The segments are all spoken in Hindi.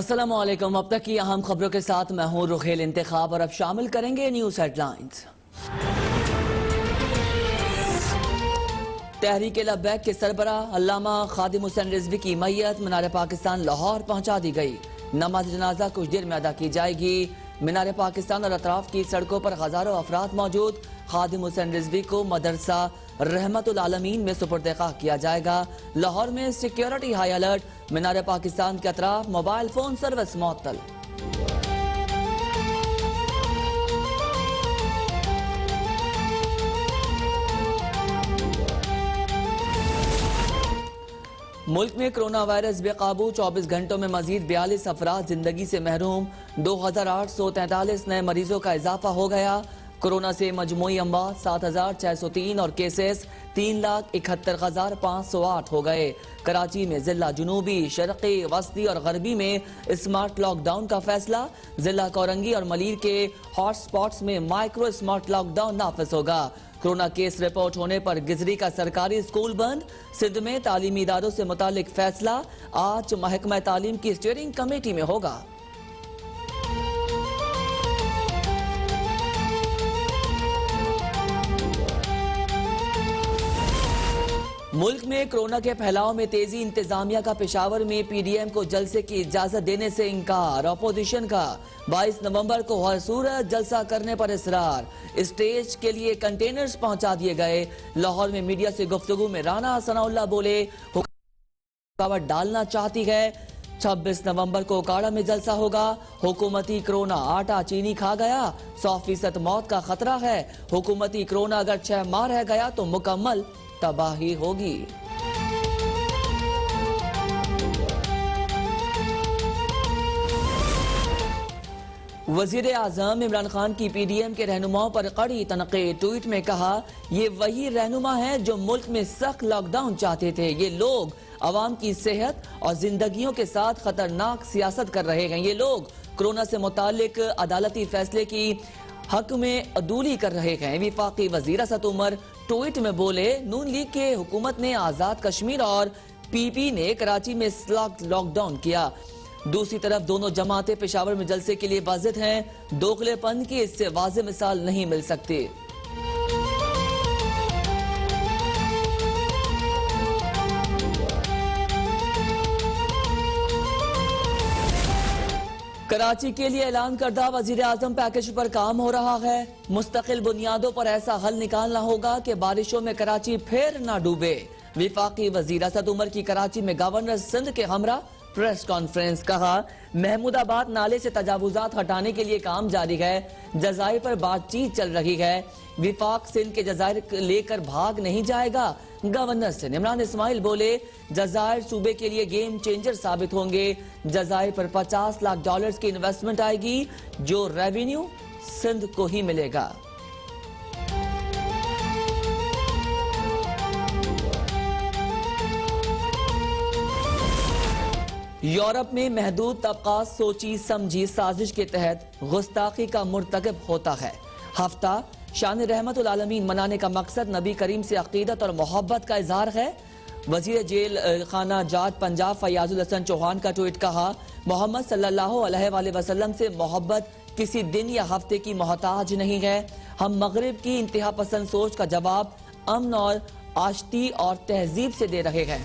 अस्सलाम वालेकुम। अब तक की अहम खबरों के साथ मैं हूं रुखेल इंतखाब और अब शामिल करेंगे न्यूज हेडलाइंस। तहरीक लब्बैक के सरबरा अल्लामा खादिम हुसैन रिजवी की मैयत मीनार पाकिस्तान लाहौर पहुंचा दी गई। नमाज जनाजा कुछ देर में अदा की जाएगी। मीनार पाकिस्तान और अतराफ की सड़कों पर हजारों अफराद मौजूद। खादिम हुसैन रिजवी को मदरसा रहमतुल आलमीन में सुपुर्द खाक किया जाएगा। लाहौर में सिक्योरिटी हाई अलर्ट। मीनार पाकिस्तान के अतराफ मोबाइल फोन सर्विस मुअत्तल। मुल्क में कोरोना वायरस बेकाबू। 24 घंटों में मजीद 42 अफराद जिंदगी से महरूम। 2843 नए मरीजों का इजाफा हो गया। कोरोना से मजमूई अमवात 7603 और केसेस 3,71,508 हो गए। कराची में जिला जुनूबी, शर्की, वस्ती और गरबी में स्मार्ट लॉकडाउन का फैसला। जिला कोरंगी और मलीर के हॉट स्पॉट्स में माइक्रो स्मार्ट लॉकडाउन नाफिज होगा। कोरोना केस रिपोर्ट होने पर गिजरी का सरकारी स्कूल बंद। सिंध में तालीमी इदारों से मुतालिक फैसला आज महकमा तालीम की स्टीयरिंग कमेटी में होगा। मुल्क में कोरोना के फैलाव में तेजी। इंतजामिया का पेशावर में पीडीएम को जलसे की इजाजत देने से इनकार। अपोजिशन का 22 नवंबर को हर सूरत जलसा करने पर इसरार। स्टेज के लिए कंटेनर्स पहुंचा दिए गए। लाहौर में मीडिया से गुफ्तगू में राना सनाउल्लाह बोले रुकावट डालना चाहती है। 26 नवंबर को काड़ा में जलसा होगा। हुकूमती कोरोना आटा चीनी खा गया, 100% मौत का खतरा है। हुकूमती कोरोना अगर 6 माह रह गया तो मुकम्मल तबाही होगी। वजीर आजम इमरान खान की पीडीएम के रहनुमाओं पर कड़ी तनकीद। ट्वीट में कहा, ये वही रहनुमा हैं जो मुल्क में सख्त लॉकडाउन चाहते थे। ये लोग अवाम की सेहत और जिंदगियों के साथ खतरनाक सियासत कर रहे हैं। ये लोग कोरोना से मुतालिक अदालती फैसले की हक में अदूली कर रहे हैं। विफाकी वजीर असद उमर ट्वीट में बोले, नून लीग के हुकूमत ने आजाद कश्मीर और पीपी ने कराची में लॉकडाउन किया। दूसरी तरफ दोनों जमातें पेशावर में जलसे के लिए वाजिद हैं। दोगलेपन की इससे वाज़ेह मिसाल नहीं मिल सकती। कराची के लिए ऐलान करदा वजीर आजम पैकेज पर काम हो रहा है। मुस्तकिल बुनियादों पर ऐसा हल निकालना होगा कि बारिशों में कराची फिर ना डूबे। विफाकी वजीर असद उमर की कराची में गवर्नर सिंध के हमरा प्रेस कॉन्फ्रेंस। कहा, महमूदाबाद नाले से तजावुजात हटाने के लिए काम जारी है। जजायर पर बातचीत चल रही है। विफाक सिंध के जजायर लेकर भाग नहीं जाएगा। गवर्नर सिंध इमरान इस्माइल बोले, जजायर सूबे के लिए गेम चेंजर साबित होंगे। जजायर पर $50 लाख की इन्वेस्टमेंट आएगी, जो रेवेन्यू सिंध को ही मिलेगा। यूरोप में महदूद तबका सोची समझी साजिश के तहत गुस्ताखी का मुर्तकब होता है। हफ्ता शान रहमतुल आलमीन मनाने का मकसद नबी करीम से अकीदत और मोहब्बत का इजहार है। वजीर जेल खाना जात पंजाब फयाजुल हसन चौहान का ट्वीट। कहा, मोहम्मद सल्लल्लाहु अलैहि वसल्लम से मोहब्बत किसी दिन या हफ्ते की मोहताज नहीं है। हम मगरिब की इंतहा पसंद सोच का जवाब अमन और आश्ती और तहजीब से दे रहे हैं।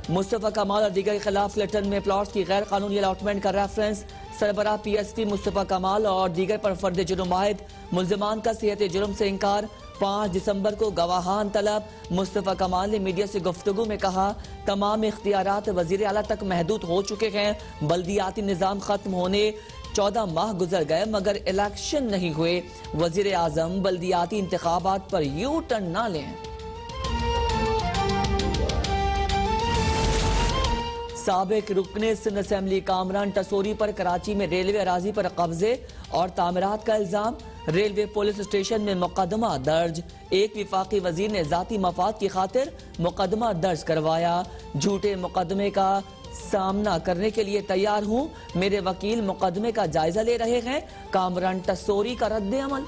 मुस्तफा कमाल और दीगर के खिलाफ लेटर में प्लॉट्स की गैर कानूनी अलॉटमेंट का रेफरेंस। सरबराह पीएसपी मुस्तफा कमाल और दीगर पर फर्द जुर्म आयद। मुल्जिमान का सेहत जुर्म से इनकार। 5 दिसंबर को गवाहान तलब। मुस्तफा कमाल ने मीडिया से गुफ्तगू में कहा, तमाम इख्तियारात वजीर आला तक महदूद हो चुके हैं। बल्दियाती निज़ाम खत्म होने 14 माह गुजर गए मगर इलेक्शन नहीं हुए। वजीर आजम बल्दियाती इंतखाबात पर यू टर्न ना लें। साबिक रुकने सिंध असेंबली कामरान टसोरी पर कराची में रेलवे अराजी पर कब्जे और तामीरात का इल्जाम। रेलवे पुलिस स्टेशन में मुकदमा दर्ज। एक विफाकी वजीर ने जाती मफाद की खातिर मुकदमा दर्ज करवाया। झूठे मुकदमे का सामना करने के लिए तैयार हूं। मेरे वकील मुकदमे का जायजा ले रहे हैं। कामरान टसोरी का रद्द अमल।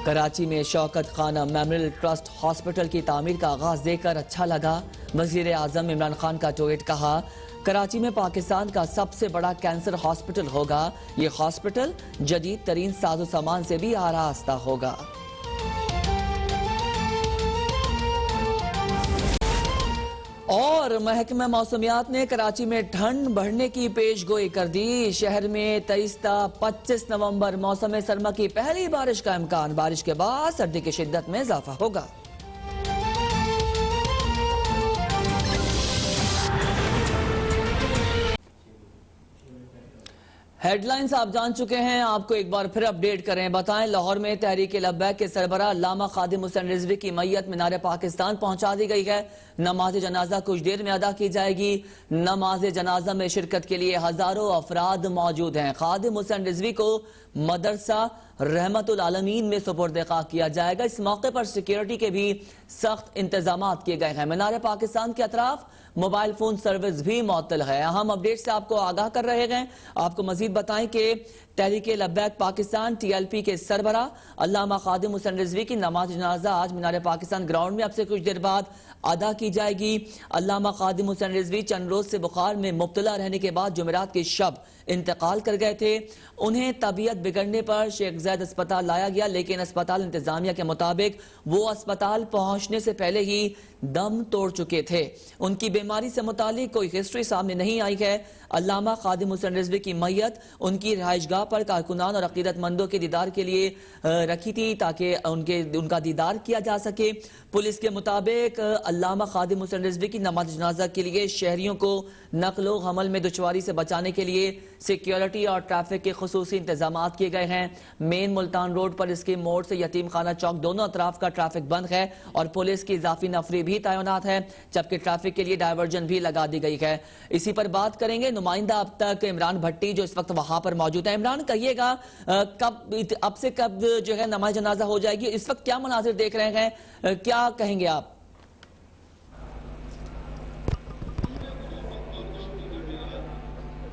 कराची में शौकत खाना मेमोरियल ट्रस्ट हॉस्पिटल की तामीर का आगाज देखकर अच्छा लगा। वजीर आजम इमरान खान का ट्वीट, कहा कराची में पाकिस्तान का सबसे बड़ा कैंसर हॉस्पिटल होगा। ये हॉस्पिटल जदीद तरीन साजो सामान से भी आरास्ता होगा। और महकमा मौसमियात ने कराची में ठंड बढ़ने की पेशगोई कर दी। शहर में 23 ता 25 नवंबर मौसम सरमा की पहली बारिश का इम्कान। बारिश के बाद सर्दी की शिद्दत में इजाफा होगा। हेडलाइंस आप जान चुके हैं, आपको एक बार फिर अपडेट करें। बताएं, लाहौर में तहरीक लब्बैक के सरबराह अल्लामा खादिम हुसैन रिजवी की मैयत मीनार पाकिस्तान पहुंचा दी गई है। नमाज जनाजा कुछ देर में अदा की जाएगी। नमाज जनाजा में शिरकत के लिए हजारों अफराद मौजूद हैं। खादिम हुसैन रिजवी को मदरसा रहमतुल आलमीन में सुपुर्द खाक किया जाएगा। इस मौके पर सिक्योरिटी के भी सख्त इंतजाम किए गए हैं। मीनार पाकिस्तान के अतराफ मोबाइल फोन सर्विस भी मुअत्तल है। अहम अपडेट से आपको आगाह कर रहे हैं। आपको मजीद बताएं कि तहरीक लब्बैक पाकिस्तान TLP के सरबराह अल्लामा खादिम हुसैन रिजवी की नमाज जनाजा आज मीनार पाकिस्तान ग्राउंड में अब से कुछ देर बाद अदा की जाएगी। अल्लामा खादिम हुसैन रिजवी चंद रोज से बुखार में मुब्तला रहने के बाद जुमेरात की शब इंतकाल कर गए थे। उन्हें तबीयत बिगड़ने पर शेख ज़ैद अस्पताल लाया गया, लेकिन अस्पताल इंतजामिया के मुताबिक वो अस्पताल पहुंचने से पहले ही दम तोड़ चुके थे। उनकी बीमारी से मुतालिक कोई हिस्ट्री सामने नहीं आई है। अल्लामा खादिम हुसैन रिजवी की मैयत उनकी रिहाइशगाह पर कारकुनान और अकीदतमंदों के दीदार के लिए रखी थी ताकि उनका दीदार किया जा सके। पुलिस के मुताबिक अल्लामा खादिम हुसैन रिजवी की नमाज जनाजा के लिए शहरियों को नकलो हमल में दुश्वारी से बचाने के लिए सिक्योरिटी और ट्रैफिक के खुसूसी इंतजाम किए गए हैं। मेन मुल्तान रोड पर इसके मोड़ से यतीम खाना चौक दोनों अतराफ का ट्रैफिक बंद है और पुलिस की इजाफी नफरी भी तैनात है, जबकि ट्रैफिक के लिए डायवर्जन भी लगा दी गई है। इसी पर बात करेंगे नुमाइंदा अब तक इमरान भट्टी जो इस वक्त वहां पर मौजूद है। इमरान, कहिएगा अब से कब जो है नमाज जनाजा हो जाएगी, इस वक्त क्या मनाजिर देख रहे हैं, क्या कहेंगे आप?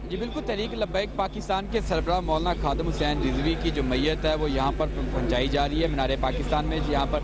जी बिल्कुल, तहरीक लब्बैक पाकिस्तान के सरबराह मौलाना खादिम हुसैन रिजवी की जो मैयत है वो यहाँ पर पहुँचाई जा रही है मीनार पाकिस्तान में, यहाँ पर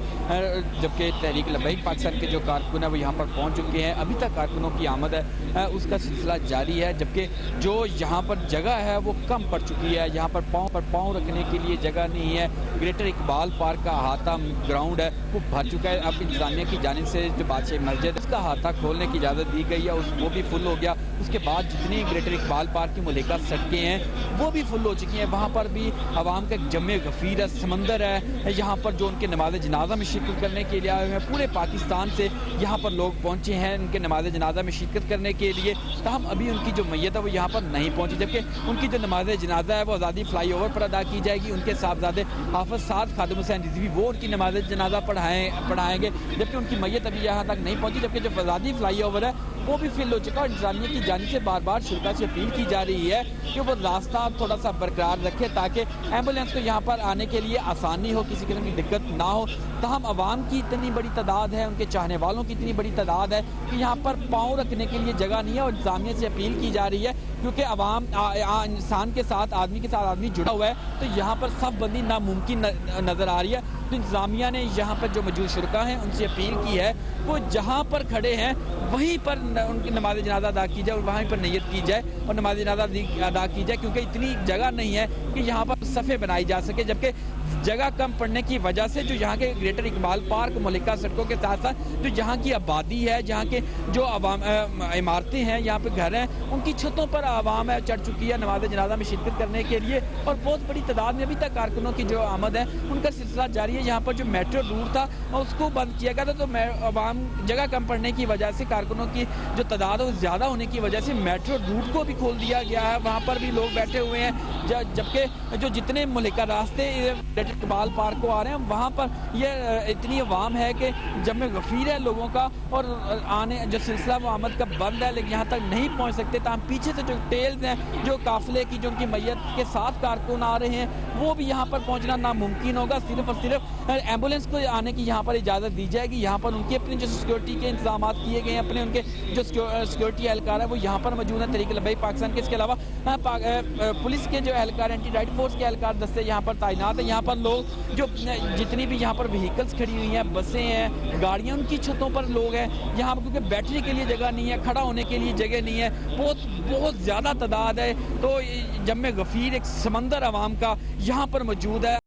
जबकि तहरीक लब्बैक पाकिस्तान के जो कारकुन है वो यहाँ पर पहुँच चुके हैं। अभी तक कारकुनों की आमद है उसका सिलसिला जारी है, जबकि जो यहाँ पर जगह है वो कम पड़ चुकी है। यहाँ पर पाँव रखने के लिए जगह नहीं है। ग्रेटर इकबाल पार्क का अहाता ग्राउंड है वो भर चुका है। अब इंतजामिया की जानिब से जो बादशाह मस्जिद उसका अहाता खोलने की इजाज़त दी गई है, वो भी फुल हो गया। उसके बाद जितनी ग्रेटर इकबाल पार्क की मुल्का सड़कें हैं वो भी फुल हो चुकी हैं। वहाँ पर भी आवाम का जमे गफीर है, समंदर है। यहाँ पर जो उनके नमाज जनाजा में शिरकत करने के लिए आए हुए हैं, पूरे पाकिस्तान से यहाँ पर लोग पहुँचे हैं उनके नमाज जनाजा में शिरकत करने के लिए। तहम अभी उनकी जो मैयत है वो यहाँ पर नहीं पहुँची, जबकि उनकी जो नमाज जनाजा है वो आज़ादी फ्लाई ओवर पर अदा की जाएगी। उनके साहबजादे हाफिज साद खादिम हुसैन रिजवी वो उनकी नमाज जनाजा पढ़ाएंगे, जबकि उनकी मैयत अभी यहाँ तक नहीं पहुँची। जबकि जो आज़ादी फ्लाई ओवर है वो भी फिल हो चुका है। इंतजामिया की जानिब से बार बार शुरा से अपील की जा रही है कि वो रास्ता थोड़ा सा बरकरार रखे ताकि एम्बुलेंस को यहाँ पर आने के लिए आसानी हो, किसी किस्म की दिक्कत ना हो। तहम आवाम की इतनी बड़ी तादाद है, उनके चाहने वालों की इतनी बड़ी तादाद है कि यहाँ पर पाँव रखने के लिए जगह नहीं है और इंतजामिया से अपील की जा रही है, क्योंकि आवाम इंसान के साथ आदमी के साथ आदमी जुड़ा हुआ है, तो यहाँ पर सब बंदी नामुमकिन नज़र आ रही है। तो इंतजामिया ने यहाँ पर जो मौजूद शुरा हैं उनसे अपील की है वो जहाँ पर खड़े हैं वहीं पर उनकी नमाज जनाजा अदा की जाए और वहीं पर नियत की जाए और नमाज जनाजा अदा की जाए, क्योंकि इतनी जगह नहीं है कि यहाँ पर सफ़े बनाई जा सके। जबकि जगह कम पड़ने की वजह से जो यहाँ के ग्रेटर इकबाल पार्क मुल्का सड़कों के साथ साथ जो यहाँ की आबादी है, जहाँ के जो इमारतें हैं, यहाँ पे घर हैं, उनकी छतों पर आवाम है चढ़ चुकी है नमाज जनाजा में शिरकत करने के लिए और बहुत बड़ी तादाद में अभी तक कारकुनों की जो आमद है उनका सिलसिला जारी है। यहाँ पर जो मेट्रो रूट था उसको बंद किया गया था, तो आवाम जगह कम पड़ने की वजह से कारकुनों की जो तादाद है ज़्यादा होने की वजह से मेट्रो रूट को भी खोल दिया गया है। वहाँ पर भी लोग बैठे हुए हैं, जबकि जो जितने मुल्का रास्ते इकबाल पार्क को आ रहे हैं वहाँ पर ये इतनी आवाम है कि जब में गफीर है लोगों का और आने जो सिलसिला वो आमद का बंद है, लेकिन यहाँ तक नहीं पहुँच सकते। तमाम पीछे से जो टेल्स हैं जो काफिले की जो उनकी मैयत के साथ कारकुन आ रहे हैं वो भी यहाँ पर पहुँचना नामुमकिन होगा। सिर्फ और सिर्फ एम्बुलेंस को आने की यहाँ पर इजाज़त दी जाएगी। यहाँ पर उनकी अपनी जो सिक्योरिटी के इंतजाम किए गए हैं, अपने उनके जो सिक्योरिटी एहलकार है वो यहाँ पर मौजूद है। तहरीक लब्बैक पाकिस्तान पाकिस्तान के। इसके अलावा पुलिस के जो एहलकार, एंटी राइट फोर्स के एहलकार दस्ते यहाँ पर तैनात है। यहाँ पर लोग जो जितनी भी यहाँ पर व्हीकल्स खड़ी हुई हैं, बसें हैं, गाड़ियाँ, उनकी छतों पर लोग हैं। यहाँ पर क्योंकि बैठने के लिए जगह नहीं है, खड़ा होने के लिए जगह नहीं है, बहुत ज़्यादा तादाद है। तो जब में गफीर एक समंदर आवाम का यहाँ पर मौजूद है।